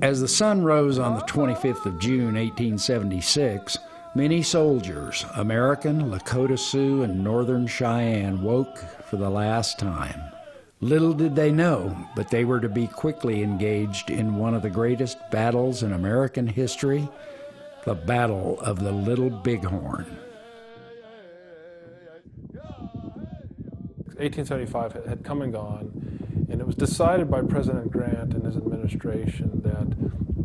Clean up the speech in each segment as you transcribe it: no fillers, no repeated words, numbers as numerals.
As the sun rose on the 25th of June, 1876, many soldiers, American, Lakota Sioux, and Northern Cheyenne, woke for the last time. Little did they know, but they were to be quickly engaged in one of the greatest battles in American history, the Battle of the Little Bighorn. 1875 had come and gone, and it was decided by President Grant and his administration that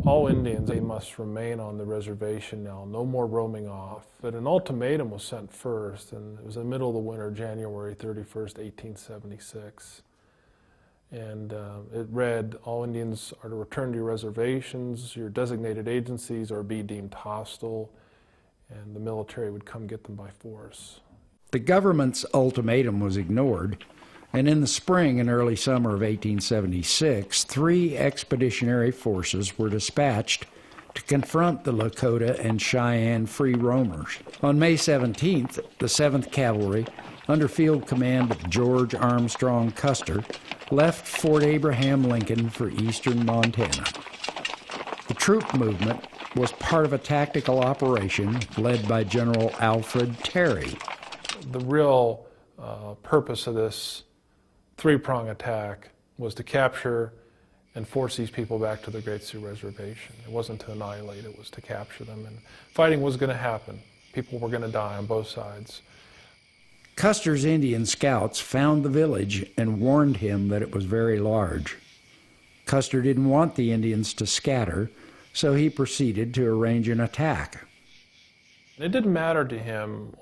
all Indians, they must remain on the reservation now, no more roaming off. But an ultimatum was sent first, and it was in the middle of the winter, January 31st, 1876. And it read, all Indians are to return to your reservations, your designated agencies, or be deemed hostile, and the military would come get them by force. The government's ultimatum was ignored, and in the spring and early summer of 1876, 3 expeditionary forces were dispatched to confront the Lakota and Cheyenne free roamers. On May 17th, the 7th Cavalry, under field command of George Armstrong Custer, left Fort Abraham Lincoln for eastern Montana. The troop movement was part of a tactical operation led by General Alfred Terry. The real purpose of this 3-prong attack was to capture and force these people back to the Great Sioux Reservation. It wasn't to annihilate, it was to capture them. And fighting was going to happen. People were going to die on both sides. Custer's Indian scouts found the village and warned him that it was very large. Custer didn't want the Indians to scatter, so he proceeded to arrange an attack. It didn't matter to him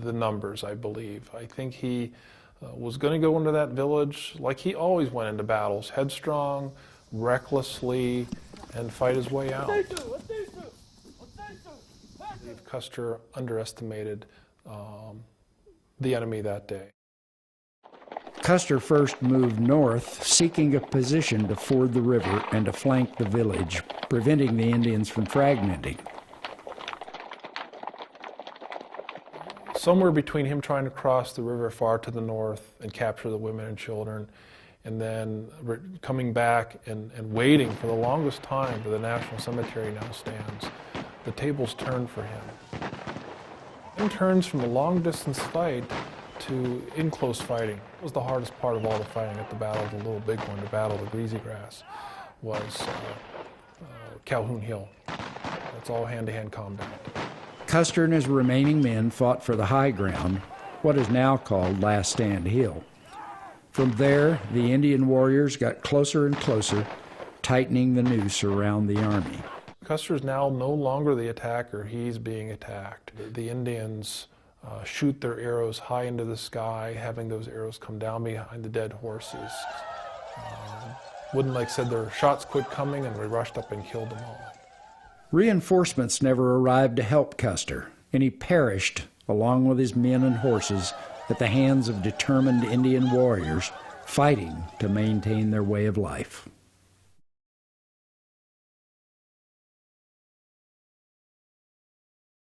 the numbers, I believe. I think he was going to go into that village like he always went into battles, headstrong, recklessly, and fight his way out. Custer underestimated the enemy that day. Custer first moved north, seeking a position to ford the river and to flank the village, preventing the Indians from fragmenting. Somewhere between him trying to cross the river far to the north and capture the women and children, and then coming back and waiting for the longest time where the National Cemetery now stands, the tables turned for him. He turns from a long-distance fight to in-close fighting. It was the hardest part of all the fighting at the Battle of the Little Bighorn, the Battle of the Greasy Grass, was Calhoun Hill. That's all hand-to-hand combat. Custer and his remaining men fought for the high ground, what is now called Last Stand Hill. From there, the Indian warriors got closer and closer, tightening the noose around the army. Custer's now no longer the attacker, he's being attacked. The Indians shoot their arrows high into the sky, having those arrows come down behind the dead horses. Woodinlake said their shots quit coming and we rushed up and killed them all. Reinforcements never arrived to help Custer, and he perished, along with his men and horses, at the hands of determined Indian warriors fighting to maintain their way of life.